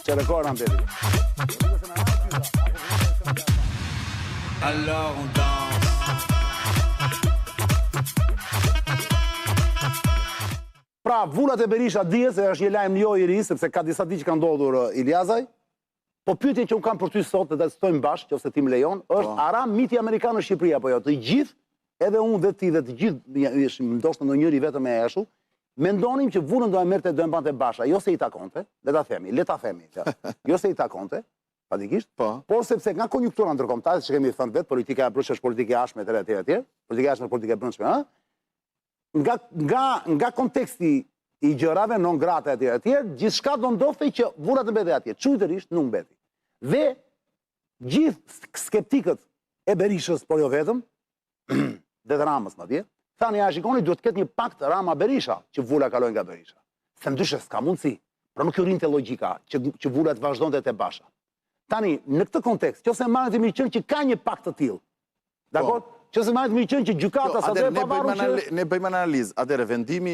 Që rekord në mbeti. Alors on danse. Pra, vullat e Berisha dihet se është një lajm jo i ri, sepse ka disa ditë që ka ndodhur Iliazaj. Po pyetja që un kam për ty sot, dhe stojmë bashkë, nëse ti më lejon, është a ra miti amerikan në Shqipëri apo jo? Të gjithë, edhe unë dhe ti dhe të gjithë, ndoshta ndonjëri vetëm e eshu, mendonim që vullën do e merrte do e mbante Basha, jo se i takonte, le ta themi, jo se i takonte, fatikisht, por sepse nga konjunktura ndërkombëtare, që kemi thënë vetë, politika e brendshme është politika e jashtme etj. Politika e jashtme është politika e brendshme, nga konteksti i gjërave non grata etj. Gjithçka do ndodhte që vullat mbetej atje, çujtërisht nuk mbeti. Dhe gjithë skeptikët e Berishës, por jo vetëm, dhe të Ramës madje, thanë ja shikoni duhet të ketë një pakt Rama-Berisha që vulla kalojnë nga Berisha. Se ndryshe s'ka mundësi, pra nuk rrinte logjika që vullat vazhdonte te Basha. Tani, në këtë kontekst, nëse marrë të mirë qenë që ka një pakt të tillë. Dakor? Nëse marrë të mirë qenë që gjykata sa do të pavarur që ne bëjmë analizë. Atëherë vendimi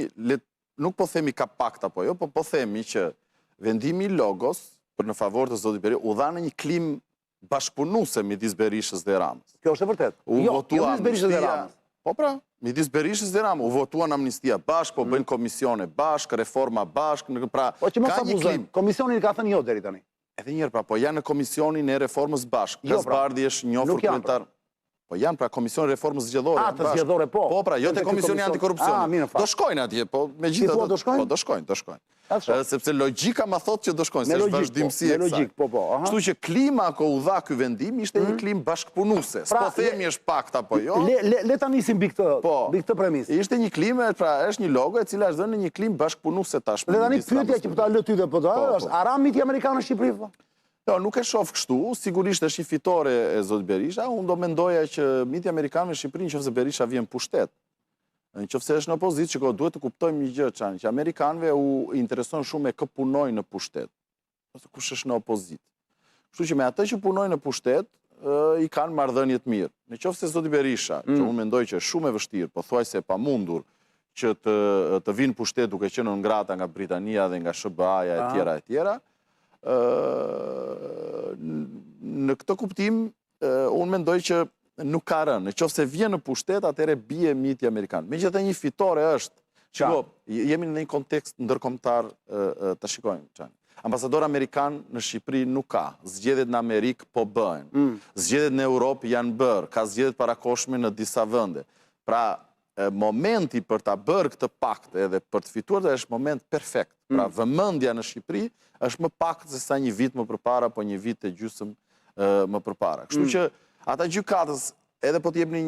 nuk po themi ka pakt apo jo, po themi që vendimi i Logos për në favor të zotit Berisha u dha në një klim bashkëpunuese midis Berishës dhe Ramës. Kjo është e vërtetë. Jo, midis Berishës dhe Ramës. Po pra, midis Berishës dhe Ramës, u votuan amnistia bashkë, po bëjnë komisione bashkë, reforma bashkë, pra ka një klim. Komisionin ka thënë jo deri tani. Edhe njerë, pra, po janë në komisionin e reformës bashkë. Kasbardi është njofur kryetar. Po janë pra komisioni reformës zgjedhore. Të zgjedhore po. Po pra, jo të komisioni antikorupcioni. Do shkojnë atje, po me gjitha do shkojnë? Po do shkojnë. Sepse logjika ma thot që do shkojnë, se është vazhdimësi e kësaj. Kështu që klima ko u dha ky vendim ishte një klim bashkëpunuse. S'po themi është pakt apo jo. Le ta nisim mbi këtë premis. Ishte një klim, pra është një logo e cila është dhënë në një klim bashkëpunuse tashmë. Le tani pyetja që po ta lë ty dhe po ta është, a ra miti amerikan në Shqipëri po? Jo, nuk e shoh kështu, sigurisht është një fitore e zotit Berisha, unë do mendoja që miti amerikanëve në Shqipëri nëse Berisha vjen pushtet. Nëse është në opozitë, që duhet të kuptojmë një gjë çani, që amerikanëve u intereson shumë e kë punojnë në pushtet. Ose kush është në opozitë. Kështu që me atë që punojnë në pushtet, i kanë marrëdhënie të mirë. Nëse zoti Berisha, që unë mendoj që është shumë e vështirë, pothuajse e pamundur që të vinë pushtet duke qenë në ngrata nga Britania dhe nga SBA-ja etj. Në këtë kuptim, unë mendoj që nuk ka rënë. Nëse vjen në pushtet, atëherë bie miti amerikan. Megjithatë një fitore është, shiko, jemi në një kontekst ndërkombëtar, ta shikojmë çani. Ambasador amerikan në Shqipëri nuk ka. Zgjedhjet në Amerikë po bëhen. Zgjedhjet në Europë janë bërë, ka zgjedhjet parakohshme në disa vende. Pra, momenti për ta bërë këtë pakt edhe për të fituar është moment perfekt. Pra, vëmendja në Shqipëri është më pak se sa një vit më përpara, po një vit e gjysmë më përpara. Kështu që ata gjykatës, edhe po të jepni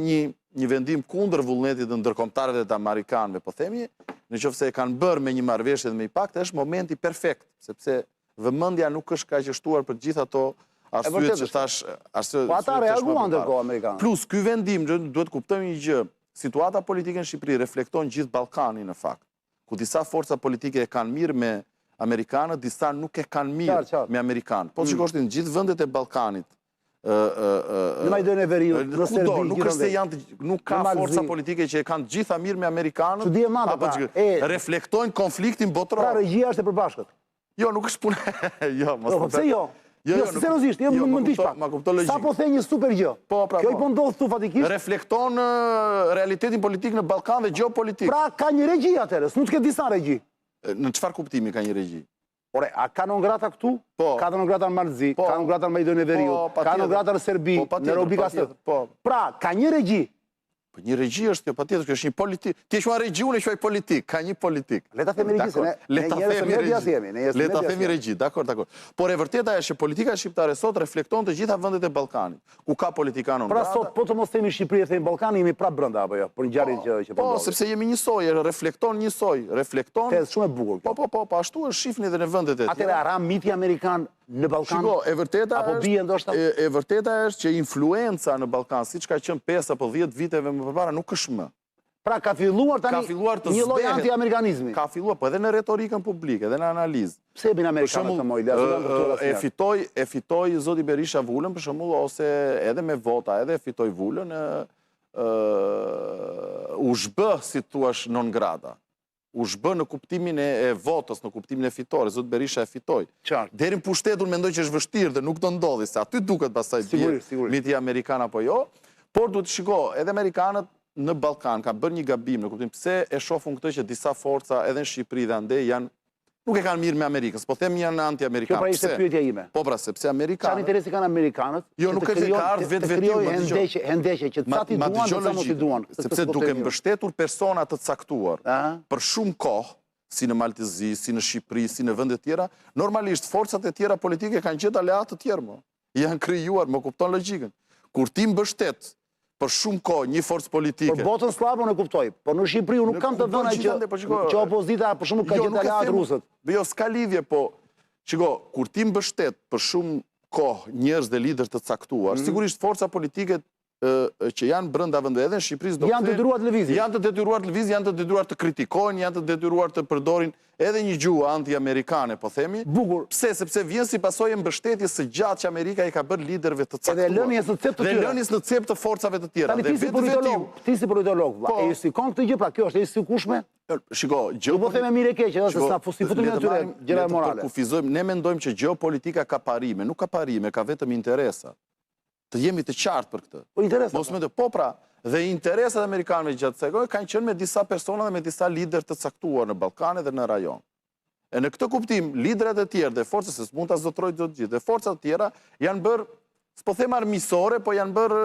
një vendim kundër vullnetit të ndërkombëtarëve të amerikanëve, po themi, nëse e kanë bërë me një marrëveshje dhe me një pakt, është momenti perfekt, sepse vëmendja nuk është kaq e shtuar për gjithë ato arsyet që thash. Po ata reaguan ndërkohë amerikanët. Plus ky vendim duhet kuptojmë një gjë. Situata politike në Shqipëri reflekton gjithë Ballkanin në fakt. Ku disa forca politike e kanë mirë me amerikanët, disa nuk e kanë mirë me amerikanët. Po shikosh në gjithë vendet e Ballkanit. Në Majdonë e Veriut, në Serbi, nuk është se janë, nuk ka forca politike që e kanë gjitha mirë me amerikanët. Çudi e madhe pra. Reflektojnë konfliktin botror. Pra regjia është e përbashkët. Jo, nuk është punë. Jo, mos. Po pse jo? Jo, seriozisht, më ndiq pak. Sa po the një super gjë. Kjo i po ndodh këtu fatikisht. Reflekton realitetin politik në Ballkan dhe gjeopolitik. Pra ka një regji atëherë, s'mund të ketë disa regji. Në çfarë kuptimi ka një regji? Ore, a ka non grata këtu? Ka non grata në Malzi, ka non grata në Majdonë e Veriut, ka non grata në Serbi, në Robika Së. Pra, ka një regji. Një regji është kjo, patjetër, kjo është një politik. Ti e quaj regji, unë e quaj politik, ka një politik. Le ta themi regji, se le ta themi regji, dakor. Por e vërteta është që politika shqiptare sot reflekton të gjitha vendet e Ballkanit, ku ka politikanë. Pra sot, po të mos themi Shqipëri e themi Ballkani, jemi prapë brenda apo jo, për ngjarjen që po ndodh. Po, sepse jemi njësoj, reflekton njësoj, reflekton. Është shumë e bukur kjo. Po, ashtu është shifni edhe në vendet e tjera. Atëherë ara miti amerikan në Ballkan. Shiko, e vërteta është që influenca në Ballkan, siç ka qenë 5 apo 10 viteve më përpara, nuk është më. Pra ka filluar tani një lloj anti-amerikanizmi. Ka filluar, po edhe në retorikën publike, edhe në analizë. Pse bin amerikanët të moj? E fitoi zoti Berisha vullën, për shembull, ose edhe me vota, edhe fitoi vullën, u zhbë, si thua, non grata. u shbë në kuptimin e votës, në kuptimin e fitore, Zot Berisha e fitoi. Deri në pushtet unë mendoj që është vështirë dhe nuk do ndodhi, se aty duket pastaj miti Amerikan apo jo, por duhet të shiko, edhe Amerikanët në Ballkan kanë bërë një gabim në kuptim pse e shohun këtë që disa forca edhe në Shqipëri dhe ande janë nuk e kanë mirë me Amerikën, po them janë anti-amerikanë. Kjo pra ishte pyetja ime. Po pra, sepse Amerikanët... Çfarë interesi kanë Amerikanët? Jo, nuk është ka ardhur vetë hendeshje që ca ti duan, ca mos i duan. Sepse duke mbështetur persona të caktuar për shumë kohë, si në Maltezi, si në Shqipëri, si në vende tjera, normalisht forcat e tjera politike kanë gjetur aleatë të tjerë, mo. Janë krijuar, më kupton logjikën. Kur ti mbështet për shumë kohë një forcë politike. Për botën slabë unë e kuptoj, por në Shqipëri unë nuk kam të dhëna që opozita për shumë ka gjetur aleatë rusët. Jo, s'ka lidhje, po shiko, kur ti mbështet për shumë kohë njerëz dhe lider të caktuar, sigurisht forca politike që janë brenda vendeve edhe në Shqipëri janë të detyruar të lëvizin. Janë të detyruar të lëvizin, janë të detyruar të kritikojnë, janë të detyruar të përdorin edhe një gjuhë anti-amerikane, po themi. Bukur. Pse? Sepse vjen si pasojë mbështetjes së gjatë që Amerika i ka bërë liderëve të caktuar. Dhe lënies në cep të tyre. Dhe lënies në cep të forcave të tjera. Tani ti si politolog, e justikon këtë gjë, pra kjo është e justikueshme? Shiko, po theme mirë e keq, edhe se sa si futemi aty gjëra morale. Ne mendojmë që geopolitika ka parime, nuk ka parime, ka vetëm interesa. Të jemi të qartë për këtë. Po interesa. Mos mendoj, po pra, dhe interesat amerikanëve gjatë kësaj kohe kanë qenë me disa persona dhe me disa lider të caktuar në Ballkane dhe në rajon. E në këtë kuptim, liderët e tjerë dhe forcat, se s'mund ta zotroj të gjithë, dhe forcat e tjera janë bërë, s'po them armiqësore, po janë bërë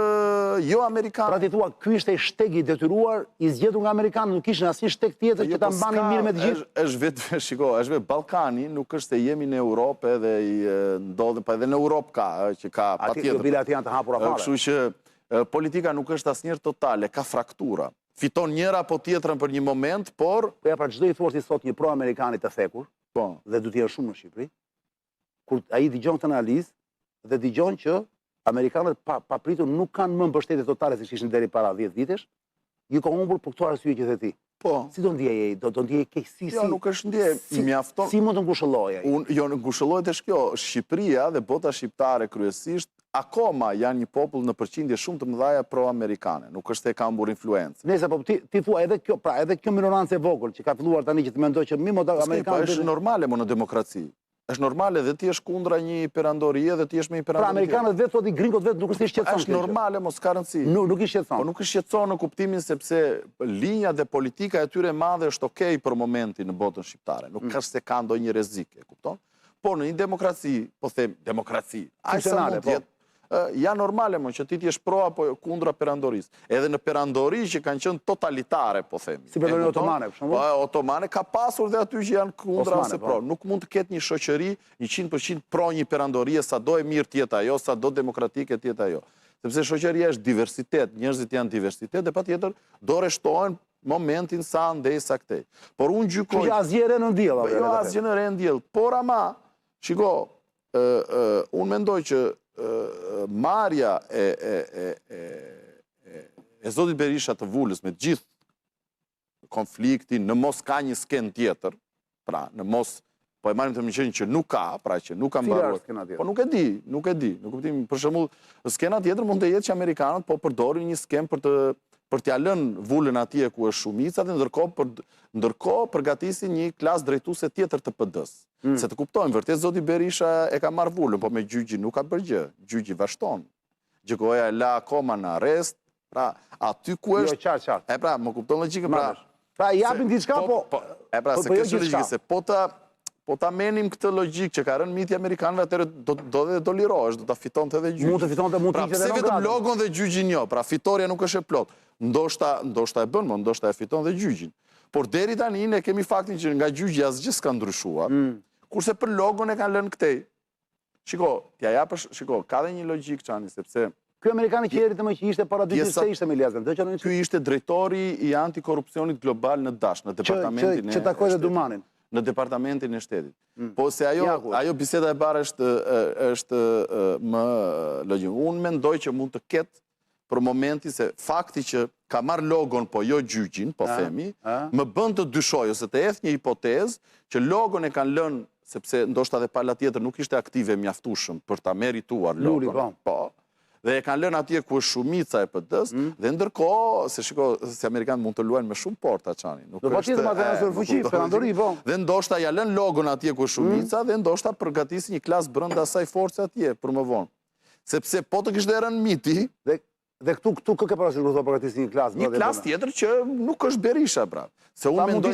jo amerikanë. Pra ti thua, ky ishte shteg i detyruar, i zgjedhur nga amerikanët, nuk kishin asnjë shteg tjetër që ta mbanin mirë me të gjithë. Është vetë, shiko, është vetë Ballkani, nuk është se jemi në Europë edhe i ndodhen, pa edhe në Europë ka, që ka patjetër. Aty janë të hapura fare. Kështu që politika nuk është asnjëherë totale, ka fraktura. Fiton njëra apo tjetrën për një moment, por... Po ja, pra çdo i forci sot një pro-amerikanit të thekur, dhe du t'jenë shumë në Shqipëri, kur ai dëgjon këtë analizë dhe dëgjon që amerikanët papritur nuk kanë më mbështetje totale si ishin deri para 10 vitesh, ju ka humbur për këto arsye që the ti. Po. Si do ndjej? Do ndjej keqësi? Jo, nuk është ndjej, mjafton. Si mund të ngushëllojë ai? Jo, ngushëllohet është kjo, Shqipëria dhe bota shqiptare kryesisht akoma janë një popull në përqindje shumë të mëdha pro-amerikane, nuk është se ka humbur influencë. Nëse po ti thua edhe kjo, pra edhe kjo minorancë e vogël që ka filluar tani që të mendoj që amerikanët është normale në demokraci. Është normale dhe ti është kundra një perandorie dhe ti është me një perandorie. Pra amerikanët vetë thotë gringot vetë nuk është i shqetëson. Është normale, mos ka rëndësi. Nuk i shqetëson. Po nuk i shqetëson në kuptimin sepse linja dhe politika e tyre madhe është okej për momentin në botën shqiptare. Nuk është se ka ndonjë rrezik, e kupton? Por në një demokraci, po them demokraci, aq sa mund të jetë ja normale më që ti t'jesh pro apo kundra perandorisë. Edhe në perandori që kanë qenë totalitare, po themi. Si perandori otomane, për shembull? Po, otomane ka pasur dhe aty që janë kundra ose pro. Nuk mund të ketë një shoqëri 100% pro një perandorie, sa do e mirë tjetë ajo, sa do demokratike tjetë ajo. Sepse shoqëria është diversitet, njerëzit janë diversitet, dhe patjetër do rreshtohen momentin sa ndej sa këtej. Por unë gjykoj... Që asgjë re në diell. Jo, asgjë re në diell. Por ama, shiko, unë mendoj që marja e zotit Berisha të Vulës me gjithë konfliktin, në mos ka një sken tjetër, pra në mos, po e marim të më qenë që nuk ka, pra që nuk ka mbaruar. Po nuk e di, në kuptim, për shembull, skena tjetër mund të jetë që amerikanët po përdorin një sken për t'ja lënë Vulën atje ku është shumica dhe ndërkohë përgatisin një klasë drejtuese tjetër të PD-s. Se të kuptojmë, vërtet zoti Berisha e ka marrë Vulën, po me gjyqi nuk ka bërë gjë. Gjyqi vazhdon. Gjykoja e la akoma në arrest, pra aty ku është... Jo, qartë. E pra, më kupton logjikën, pra... Pra, japin diçka, po... E pra, se kështë logjikë, se po ta menim këtë logjikë që ka rënë miti amerikanëve, atëre do lirohesh, do ta fitonte edhe gjyqi. Mund të fitonte, mund të ikte edhe në gradë. Pra, pse vetëm logon dhe gjyqin jo, pra fitoria nuk është e plot. Ndoshta e bën, ndoshta e fiton dhe gjyqin. Por deri tani ne kemi faktin që nga gjyqi asgjë s'ka ndryshuar, kurse për logon e kanë lënë këtej. Shiko, ka dhe një logjikë çani, sepse ky amerikani që erdhi më që ishte para 2 vite ishte me Liazën. Ky ishte drejtori i antikorrupsionit global në Dash, në departamentin e që takoi Dumanin. Në departamentin e shtetit. Po se ajo biseda e barë është më logjike. Unë mendoj që mund të ketë për momentin se fakti që ka marrë logon, po jo gjyqin, po themi, më bën të dyshoj, ose të eth një hipotezë që logon e kanë lënë, sepse ndoshta dhe pala tjetër nuk ishte aktive mjaftueshëm për ta merituar logon. Po. dhe e kanë lënë atje ku është shumica e PD-s, dhe ndërkohë, se shiko, se Amerikanë mund të luajnë me shumë porta, Çani. Do patjetër ma kanë asur fuqi, perandori, po. Dhe ndoshta ja lënë logon atje ku është shumica, dhe ndoshta përgatisi një klasë brenda asaj force atje, për më vonë. Sepse po të kishte rënë miti, dhe këtu kë ke parasysh kur thua përgatisi një klasë? Një klasë tjetër që nuk është Berisha, pra. Se unë mendoj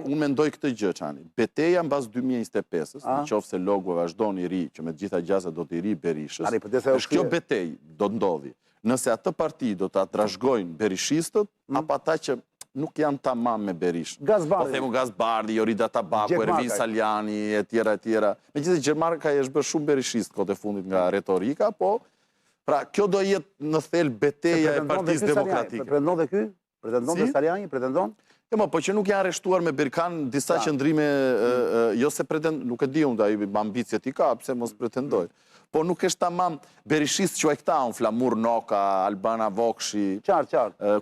unë mendoj këtë gjë, Çani. Betejë mbas 2025-s, nëse logu vazhdon i ri, që me të gjitha gjasat do të i ri Berishës, është kjo betejë do të ndodhi. Nëse atë parti do ta trashëgojnë berishistët, apo ata që nuk janë tamam me Berishën. Po themu Gazbardi, Jorida Tabaku, Ervin Saljani, e tjera. Megjithëse Gjermarka është bërë shumë berishist kohët e fundit nga retorika, po pra kjo do jetë në thelb betejë e Partisë Demokratike. Pretendon dhe ky? Pretendon dhe Saljani? Pretendon? Po që nuk janë arrestuar me Berkan disa qëndrime, jo se pretendon, nuk e di unë, ai ambicjet i ka, pse mos pretendoj. Po nuk është tamam berishist që e këta, unë Flamur Noka, Albana Vokshi,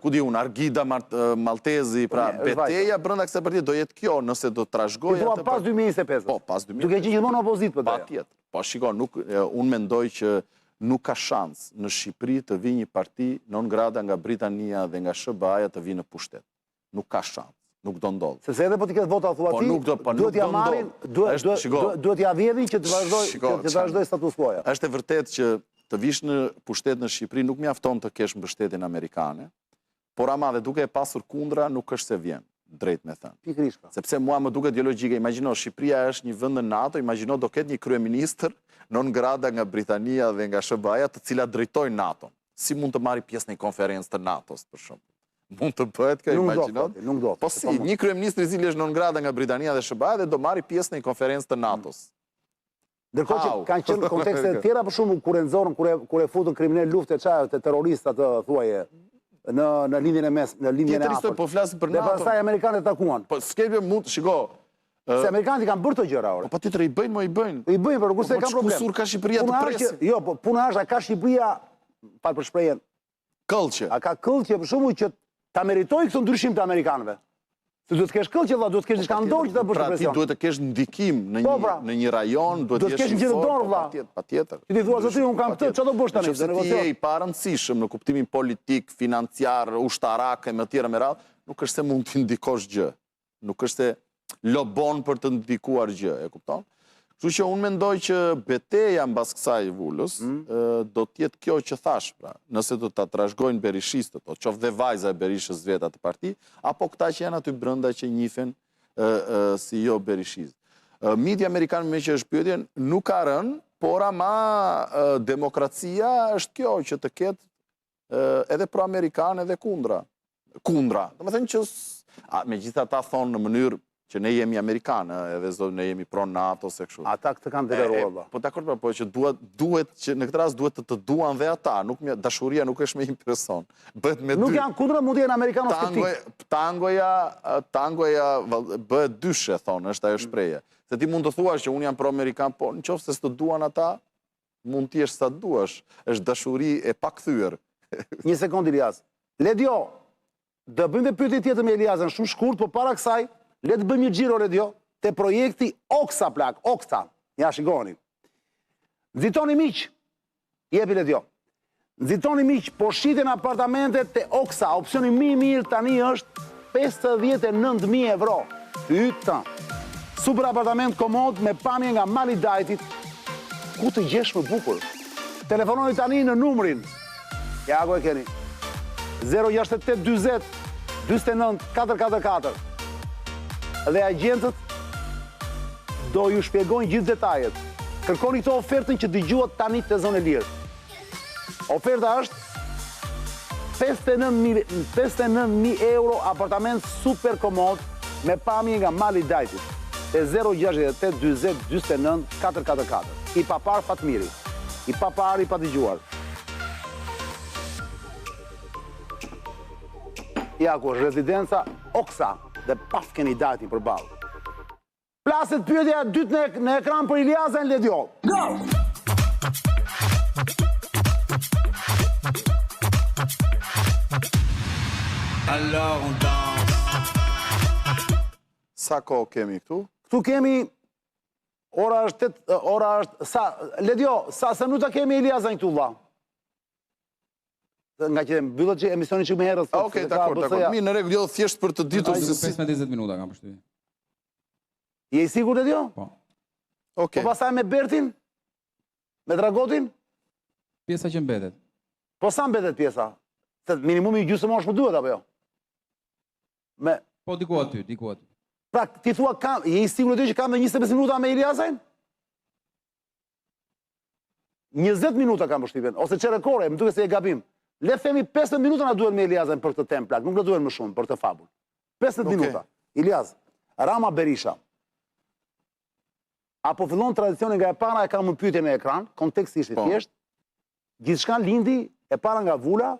ku di unë, Argida Maltezi, pra betejë brenda kësaj partie do jetë kjo, nëse do të trashëgojë atë pas 2025. Po, pas 2025. Duke qenë gjithmonë opozitë për të. Patjetër. Po shiko, unë mendoj që nuk ka shans në Shqipëri të vi një parti non grata nga Britania dhe nga SBA-ja të vi në pushtet. Nuk ka shans, nuk do ndodh. Sepse edhe po t'i ketë vota thua ti, duhet ja marrin, duhet ja vjedhin që të vazhdoj status quo-ja. Është e vërtetë që të vish në pushtet në Shqipëri nuk mjafton të kesh mbështetjen amerikane, por ama dhe duke e pasur kundra nuk është se vjen, drejt me thënë. Pikërisht. Sepse mua më duket ideologjike, imagjino Shqipëria është një vend në NATO, imagjino do ketë një kryeministër non grata nga Britania dhe nga SBA-ja, të cilat drejtojnë NATO-n. Si mund të marri pjesë në një konferencë të NATO-s, për shembull? Mund të bëhet kjo, imagjinot? Nuk do. Po si, një kryeministër i cili është non grata nga Britania dhe SBA-ja dhe do marri pjesë në një konferencë të NATO-s. Ndërkohë që kanë qenë kontekste të tjera, për shembull kur e nxorën, kur e futën kriminal lufte të terroristë të thuaje në lindjen e mes, në lindjen e afërt. Po flasim për NATO. Dhe pastaj amerikanët takuan. Po skepje mund, shiko. Se amerikanët kanë bërë të gjëra ore. Po patjetër i bëjnë, i bëjnë. I bëjnë, por kurse kanë problem. Kusur ka Shqipëria të presin. Jo, po puna është, a ka Shqipëria, fal për shprehjen, këllqe. A ka këllqe për shembull që ta meritoj këtë ndryshim të amerikanëve? Se duhet të kesh këllqe, vëlla, duhet të kesh diçka ndonë që ta bësh presion. Pra ti duhet të kesh ndikim në një rajon, duhet të kesh një dorë, vëlla. Patjetër. Ti thua zoti, un kam këtë, çfarë do bësh tani? Nëse ti je i parëndësishëm në kuptimin politik, financiar, ushtarak e më tjera me radhë, nuk është se mund të ndikosh gjë. Nuk është se lobon për të ndikuar gjë, e kupton? Kështu që unë mendoj që betejë mbas kësaj vulës do të jetë kjo që thash, pra, nëse do ta trashëgojnë berishistët, o qoftë dhe vajza e Berishës vetë atë parti, apo këta që janë aty brenda që njihen si jo berishist. Miti amerikan me që është pyetjen nuk ka rënë, por ama demokracia është kjo që të ketë edhe pro-amerikan edhe kundra. Kundra. Domethënë që megjithatë thonë në mënyrë që ne jemi amerikanë, edhe ne jemi pro-NATO, se kështu. Ata këtë kanë deklaruar. Po dakord, po që duhet që në këtë rast duhet të duan dhe ata, dashuria nuk është me një person. Bëhet me dy. Nuk janë kundra, mund të jenë amerikano-skeptik. Tangoja bëhet dyshe, thonë, është ajo shprehje. Se ti mund të thuash që unë jam pro-amerikan, po nëse s'të duan ata, mund të jesh sa duash. Është dashuri e pakthyer. Një sekond, Ilias. Ledio, do bëjmë pyetje tjetër me Eliazën, shumë shkurt, por para kësaj le të bëjmë një xhiro Ledio te projekti Oksa plak, Oksa. Ja shikoni. Nxitoni miq. Jepi Ledio. Nxitoni miq, po shiten apartamentet te Oksa. Opsioni më i mirë tani është 59.000 euro. Pyta. Super apartament komod me pamje nga Mali Dajtit. Ku të gjesh më bukur? Telefononi tani në numrin. Ja ku e keni. 068 20 49 444. Dhe agjentët do ju shpjegojnë gjithë detajet. Kërkoni këto ofertën që dëgjuat tani të Zonë e Lirë. Oferta është 59.000 euro apartament super komod me pamje nga Mali Dajtit. E 068 20 49 444. I papar Fatmiri. I papar i pa dëgjuar. Ja ku është rezidenca Oksa dhe paf keni dati për balë. Plaset pyetja dytë në ekran për Iliazën Ledio. Go! Alors on danse. Sa kohë kemi këtu? Këtu kemi Ora është, sa minuta kemi Eliazën këtu vlla? Nga që mbyllët që emisioni që më herët. Okej, dakor. Mirë, në rregull, jo thjesht për të ditur se si. 15-20 minuta kam përshtypjen. Je i sigurt e kjo? Po. Okej. Po pastaj me Bertin? Me Dragotin? Pjesa që mbetet. Po sa mbetet pjesa? Se minimumi gjysmë është më duhet apo jo? Po diku aty. Pra, ti thua je i sigurt e kjo që kam 25 minuta me Eliazën? 20 minuta kam përshtypjen, ose çerekore, më duket se e gabim. Le themi 15 minuta na duhet me Eliazën për këtë temë plak, nuk na duhet më shumë për këtë fabull. 15 minuta. Eliaz, Rama Berisha. Apo fillon tradicioni nga e para, e kam më pyetje në ekran, konteksti ishte thjesht. Gjithçka lindi e para nga Vula,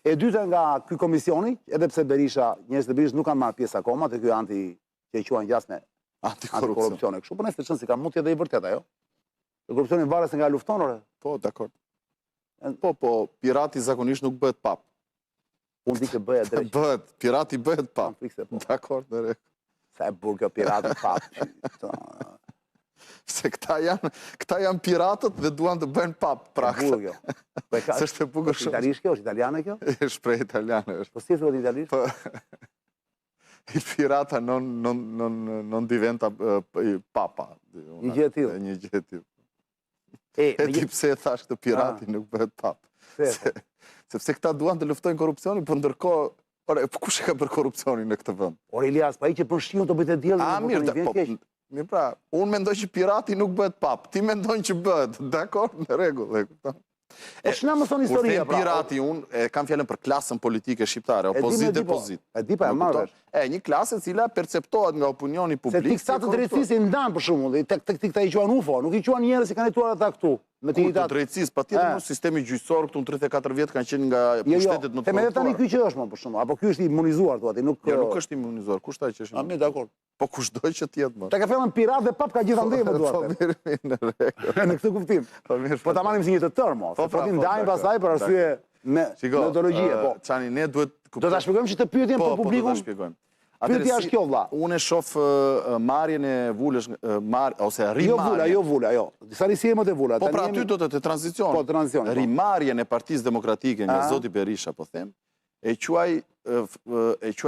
e dyta nga ky komisioni, edhe pse Berisha, njerëzit e Berishës nuk kanë marrë pjesë akoma te ky që e quajnë gjasme antikorrupsione kështu, por nëse çon si ka mund të jetë e vërtetë ajo. Korrupsioni varet se nga lufton, ore. Po, dakor. Po, pirati zakonisht nuk bëhet pap. Unë di që bëhet drejt. Bëhet, pirati bëhet pap. Po. Dakor, në rregull. Sa e burë kjo pirati pap. Se këta janë piratët dhe duan të bëjnë pap, praktë. Burë kjo. Se është e bukur shumë. Italisht kjo, është italiane kjo? Është shpreh italiane. Po si thuhet italisht? Il pirata non diventa papa. Një gjë e tillë. Një gjë e tillë. E ti pse e thash këtë pirati nuk bëhet pap? Sepse këta duan të luftojnë korrupsionin, por ndërkohë, kush e ka për korrupsionin në këtë vend? Or Elias, pa ai që bën shiun të bëjë të diellin. Mirë, pra, unë mendoj që pirati nuk bëhet pap, ti mendon që bëhet, dakor, në rregull, e kupton. Po ç'na më thon historia pra? Pirati unë e kam fjalën për klasën politike shqiptare, opozit-depozit. E di pa e marrë. Një klasë e cila perceptohet nga opinioni publik. Se tiksa të drejtësisë i ndan për shembull, tek këta i quajnë UFO, nuk i quajnë njerëz që kanë jetuar ata këtu. Me të drejtësisë, patjetër në sistemi gjyqësor këtu në 34 vjet kanë qenë nga pushtetet më të korruptuara. Tani ky që është më për shembull, apo ky është i imunizuar thuat, nuk është imunizuar. Kush tha që është? Mirë, dakor. Po kushdo që të jetë më. Ta ka fillon pirat dhe pap ka gjithandej më duart. Po mirë, në rregull. Në këtë kuptim. Po ta marrim si një të tërë, mo. Po ti ndajmë pastaj për arsye metodologjie, po. Çani ne duhet do ta shpjegojmë që të pyetjen për publikun. Po, do ta shpjegojmë. Pyetja është kjo vlla. Unë e shoh marrjen e Vulës ose rimarrjen. Jo Vula, jo. Disa risjemat e Vula. Po pra aty do të tranzicion. Po tranzicion. Rimarrjen e Partisë Demokratike nga zoti Berisha, po them, e quaj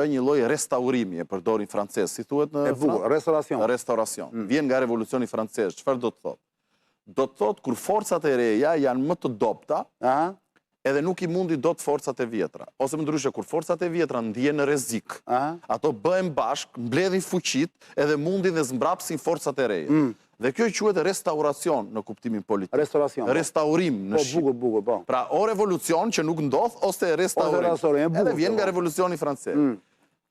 një lloj restaurimi, e përdorin francez, si thuhet në restauracion. Restauracion. Vjen nga revolucioni francez. Çfarë do të thotë? Do të thotë kur forcat e reja janë më të dobta, edhe nuk i mundi do të forcat e vjetra. Ose më ndryshe, kur forcat e vjetra ndjen në rrezik, ato bëhen bashk, mbledhin fuqit, edhe mundin dhe zmbrapsin forcat e reja. Dhe kjo quhet restauracion në kuptimin politik. Restauracion. Restaurim në Shqipëri. Po, bukur, po. Pra, o revolucion që nuk ndodh, ose restaurim. Edhe vjen nga revolucioni francez.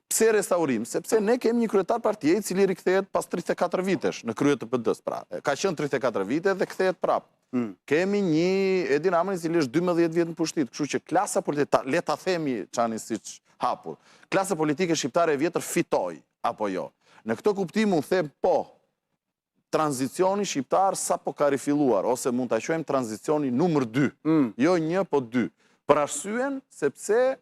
Pse restaurim? Sepse ne kemi një kryetar partie i cili rikthehet pas 34 vitesh në krye të PD-s, pra. Ka qenë 34 vite dhe kthehet prap. Kemi një Edi Ramën i cili është 12 vjet në pushtet, kështu që klasa politike, le ta themi çani siç hapur. Klasa politike shqiptare e vjetër fitoi apo jo. Në këtë kuptim unë them po. Tranzicioni shqiptar sapo ka rifilluar, ose mund ta quajmë tranzicioni numër 2. Jo 1, po 2. Për arsyen sepse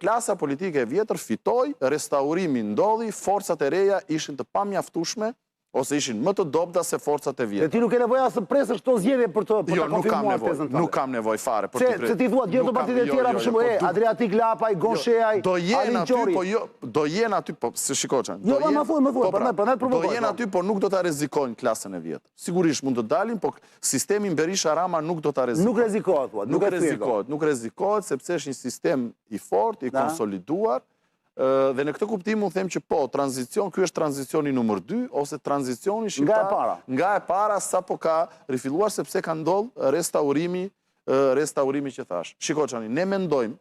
klasa politike e vjetër fitoi, restaurimi ndodhi, forcat e reja ishin të pamjaftueshme ose ishin më të dobta se forcat e vjetra. Dhe ti nuk ke nevojë as të presësh këto zgjedhje për të konfirmuar tezën tënde. Nuk kam nevojë fare për të presë. Se ti thua gjithë partitë e tjera, për shembull, Adriatik Lapaj, Gonshej, do jenë aty, po jo, do jenë aty, po se shikoçan. Jo, më thuaj, prandaj provokoj. Do jenë aty, por nuk do ta rrezikojnë klasën e vjetër. Sigurisht mund të dalin, po sistemi Berisha Rama nuk do ta rrezikojë. Nuk rrezikohet, thua, nuk rrezikohet sepse është një sistem i fortë, i konsoliduar. Dhe në këtë kuptim unë them që po, tranzicion, ky është tranzicioni numër 2, ose tranzicioni shqiptar nga e para sapo ka rifilluar sepse ka ndodhur restaurimi që thash. Shiko çani, ne mendojmë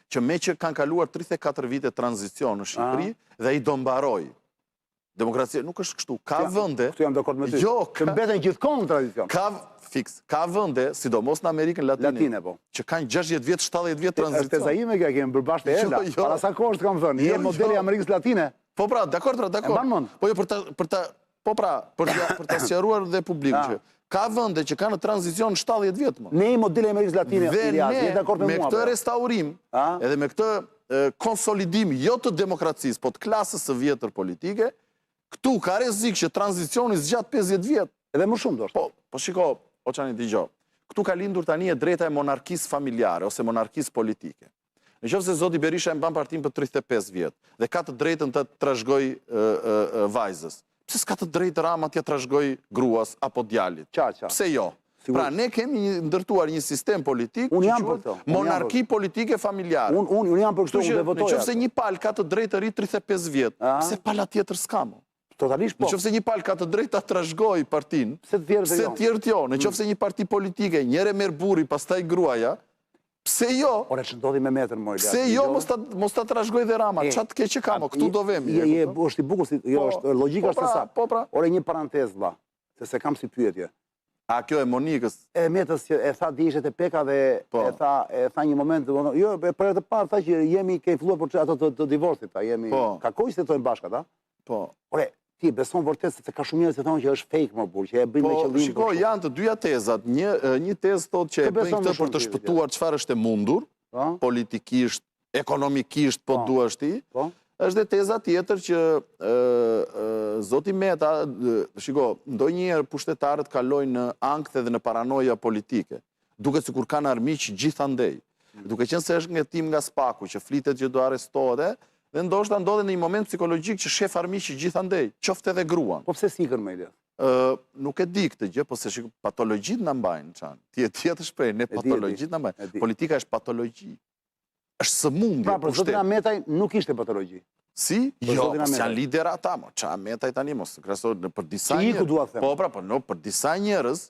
që me që kanë kaluar 34 vite tranzicion në Shqipëri dhe ai do mbaroj. Demokracia nuk është kështu. Ka vende. Këtu jam dakord me ty. Jo, që mbeten gjithkohë në tradicion. Ka vende, sidomos në Amerikën Latine, që kanë 60 vjet, 70 vjet tranzicion. Është teza ime kjo, kemi bërë e ela. Para sa kohë kam thënë, je modeli Amerikës Latine. Po pra, dakord. Po jo për ta sqaruar dhe publikut që ka vende që kanë tranzicion 70 vjet më. Ne jemi modeli Amerikës Latine, je dakord me mua. Me këtë restaurim, edhe me këtë konsolidim jo të demokracisë, po të klasës së vjetër politike, Këtu ka rrezik që tranzicioni zgjat 50 vjet. Edhe më shumë do është. Po shiko, Oçani dëgjoj. Këtu ka lindur tani e drejta e monarkisë familjare ose monarkisë politike. Nëse zoti Berisha e mban partinë për 35 vjet dhe ka të drejtën të trashëgoj vajzës, pse s'ka të drejtë Rama t'ia trashëgoj gruas apo djalit? Pse jo? Pra ne kemi ndërtuar një sistem politik që quhet monarki politike familjare. Unë jam për kështu, unë dhe votoja. Nëse një palë ka të drejtë të rritë 35 vjet, pse pala tjetër s'ka mo? Totalisht po. Nëse një palë ka të drejtë ta trashëgoj partinë, pse të tjerët jo? Nëse një parti politike, njëre merr burri, pastaj gruaja, pse jo? Ore ç'ndodhi me metën më. Pse jo mos ta trashëgoj dhe Rama? Ç'a të keq që kam? Këtu do vemi. Është i bukur, jo, është logjika është sa. Po pra. Ore një parantezë vlla, se kam si pyetje. A kjo e Monikës? E Metës që e tha dishet e Peka dhe e tha një moment, jo, për e të parë tha që jemi ke filluar për ato të divorcit, jemi ka kohë që jetojmë bashkë ata. Po. Ore, ti beson vërtet se ka shumë njerëz që thonë që është fake më burr, që e bëjnë me qëllim. Po, shiko, janë të dyja tezat. Një tezë thotë që e bëjnë këtë për të shpëtuar çfarë është e mundur, politikisht, ekonomikisht, po duash ti. Është dhe teza tjetër që zoti Meta, shiko, ndonjëherë pushtetarët kalojnë në ankth dhe në paranoja politike, duket sikur kanë armiq gjithandej. Duke qenë se është ngjetim nga spaku që flitet që do arrestohet, dhe ndoshta ndodhet në një moment psikologjik që shef armiq gjithandej, qoftë edhe gruan. Po pse sikën me ide? Nuk e di këtë gjë, po se patologjit na mbajnë, Çan. Ti e të shpreh, ne patologjit na mbajnë. Politika është patologji. Është sëmundje. Pra, për zotin Ametaj nuk ishte patologji. Si? Jo, janë lider ata, mo. Qa Ametaj tani, mos krasoj për disa njerëz. Po, pra, për disa njerëz,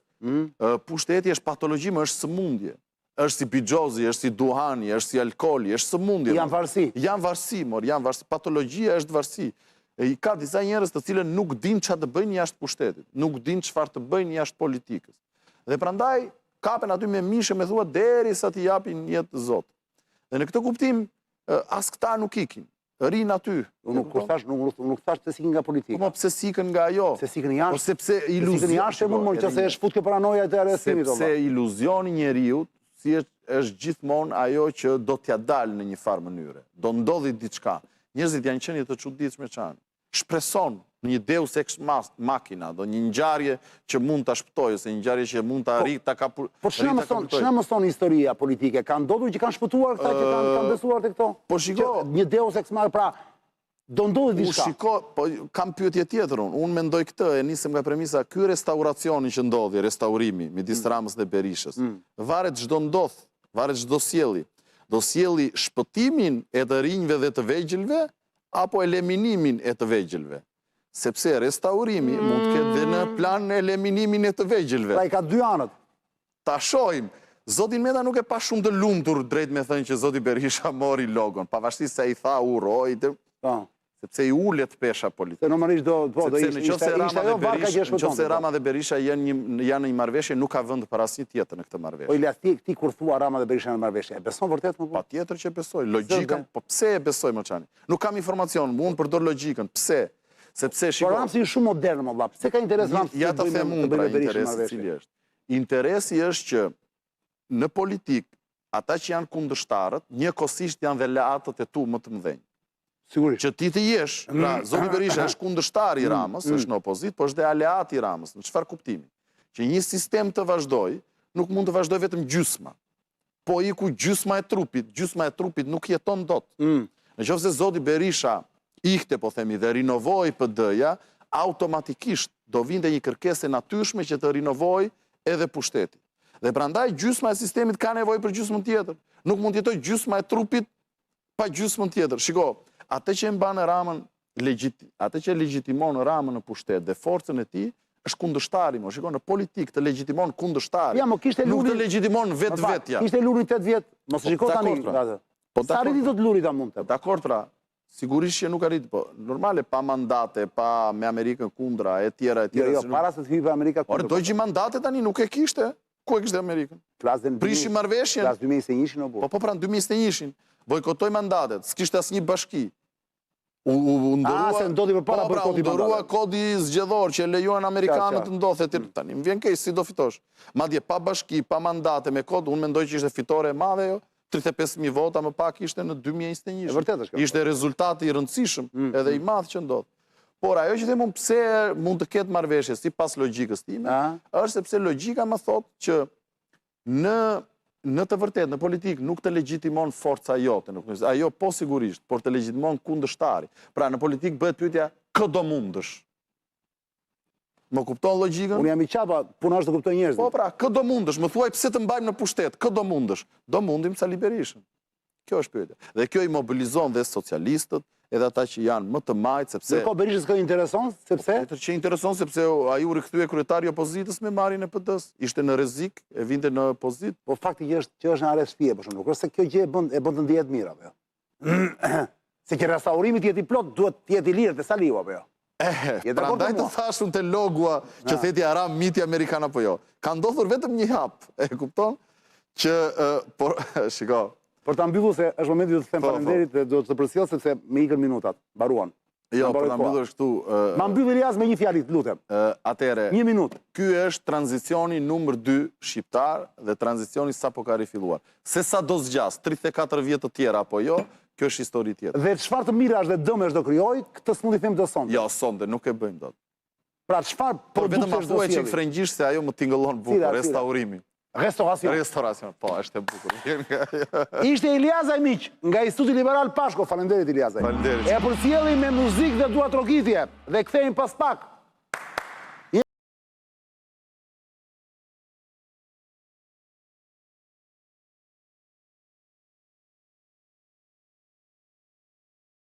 pushteti është patologji, më është sëmundje. Është si bigjozi, është si duhani, është si alkooli, është sëmundje. Janë varësi. Janë varësi, mor, janë varësi. Patologjia është varësi. Ka disa njerëz të cilën nuk din çfarë të bëjnë jashtë pushtetit, nuk din çfarë të bëjnë jashtë politikës. Dhe prandaj kapen aty me mishë me thua derisa t'i japin jetë Zot. Dhe në këtë kuptim as këta nuk ikin. Rin aty. Nuk thash se sikën nga politika. Po pse sikën nga ajo? Se sikën jashtë. Po sepse iluzioni jashtë mund nëse është fut kjo paranoja të arrestimit. Sepse iluzioni njeriu si është gjithmonë ajo që do t'ja dalë në një farë mënyre. Do ndodhi diçka. Njerëzit janë qenë të çuditshme Çan. Shpreson në një deus ex machina, do një ngjarje që mund ta shpëtojë ose një ngjarje që mund ta arrit ta kapur. Po ç'na mëson historia politike? Ka ndodhur që kanë shpëtuar këta që kanë besuar te këto? Po shiko, një deus ex machina, pra do ndodhi diçka. Shiko, po kam pyetje tjetër unë. Unë mendoj këtë, e nisem nga premisa, ky restauracioni që ndodhi, restaurimi midis Ramës dhe Berishës. Varet çdo ndodh, varet çdo sjellje. Do sjelli shpëtimin e të rinjve dhe të vegjëlve apo eliminimin e të vegjëlve. Sepse restaurimi mund të ketë dhe në plan në eliminimin e të vegjëlve. Pra i ka dy anët. Ta shohim. Zotin Meta nuk e pa shumë të lumtur drejt me thënë që zoti Berisha mori logon, pavarësisht se ai tha uroj, sepse i ulet pesha politike. Se normalisht do ishte ajo varka që shpëton. Nëse Rama dhe Berisha janë në një marrëveshje, nuk ka vend për asnjë tjetër në këtë marrëveshje. Po i ti kur thua Rama dhe Berisha në marrëveshje, e beson vërtet më? Patjetër që e besoj. Logjika, po pse e besoj më Çani? Nuk kam informacion, unë përdor logjikën. Pse? Sepse shiko. Po Ramsi është shumë modern më valla. Pse ka interes Ramsi? Ja ta them unë pra interesi cili është. Interesi është që në politik ata që janë kundërshtarët, njëkohësisht janë dhe leatët e tu më të mëdhenj. Sigurisht. Që ti të jesh, pra zoti Berisha është kundërshtar i Ramës, është në opozit, po është dhe aleat i Ramës. Në çfarë kuptimi? Që një sistem të vazhdoj, nuk mund të vazhdoj vetëm gjysma. Po iku gjysma e trupit nuk jeton dot. Nëse zoti Berisha ihte, po themi, dhe rinovoi PD-ja, automatikisht do vinte një kërkesë e natyrshme që të rinovoj edhe pushteti. Dhe prandaj gjysma e sistemit ka nevojë për gjysmën tjetër. Nuk mund të jetojë gjysma e trupit pa gjysmën tjetër. Shiko, atë që e mban Ramën, atë që legjitimon Ramën në pushtet dhe forcën e tij është kundërshtari. Shiko, në politik të legjitimon kundërshtari. Nuk të legjitimon vetvetja. Kishte Luri 8 vjet, mos shiko tani. Sa arriti dot Luri ta mundte. Dakor, pra. Sigurisht që nuk arrit, po normale pa mandate, pa me Amerikën kundra, e tjera. Jo, para se të hyjë Amerika kundra. Por dojë mandate tani nuk e kishte. Ku e kishte Amerikën? Prishi marrëveshjen. Plas 2021-shin apo? Po pra 2021-shin. Bojkotoi mandatet, s'kishte asnjë bashki. Se ndodhi përpara bojkoti mandatet. Ndërua kodi zgjedhor që lejuan amerikanët të ndodhet tani. Më vjen keq si do fitosh. Madje pa bashki, pa mandate me kod, unë mendoj që ishte fitore e madhe jo. 35.000 vota më pak ishte në 2021. Vërtet është. Ishte rezultati i rëndësishëm edhe i madh që ndodh. Por ajo që them unë pse mund të ketë marrëveshje sipas logjikës time, është sepse logjika më thotë që në të vërtetë në politikë nuk të legjitimon forca jote, ajo po sigurisht, por të legjitimon kundërshtari. Pra në politikë bëhet pyetja kë do mundësh. Më kupton logjikën? Unë jam i qapa, puna është të kuptoj njerëzit. Po pra, kë do mundësh, më thuaj pse të mbajmë në pushtet, kë do mundësh? Do mundim Sali Berishën. Kjo është pyetja. Dhe kjo i mobilizon dhe socialistët, edhe ata që janë më të majtë, sepse... Ndërkohë Berishës kë intereson, sepse... Që intereson sepse ai u rikthye kryetari i opozitës me marrjen e PD-s. Ishte në rrezik, e vinte në opozitë. Po fakti që është në arrest fije, për shumë, nuk është se kjo gjë e bën të ndihet mirë, apo jo? Se që restaurimi të jetë i plot, duhet të jetë i lirë dhe Saliu, apo jo? Prandaj të thashun të logua që theti Aram miti Amerikan apo jo. Ka ndodhur vetëm një hap, e kupton? Që, por, shiko... Por ta mbyllu se është momenti do të them faleminderit dhe do të përcjell sepse më ikën minutat, mbaruan. Jo, por ta mbyllësh këtu. Ma mbyll Ilias me një fjalë, lutem. Atëre. 1 minutë. Ky është tranzicioni numër 2 shqiptar dhe tranzicioni sapo ka rifilluar. Se sa do zgjas 34 vjet të tjera apo jo, kjo është histori tjetër. Dhe çfarë të mirash dhe dëmesh do krijoj, këtë s'mundi them do sonte. Jo, sonte, nuk e bëjmë dot. Pra çfarë por vetëm produktesh do thuaj çik frëngjisht se ajo më tingëllon bukur, restaurimi. Restauracion, po, është e bukur. Ishte Ilias Ajmiq, nga Instituti Liberal Pashko. Falenderit Ilias Ajmiq. Falenderit. E përcjellim me muzikë dhe dua trokitje dhe kthehemi pas pak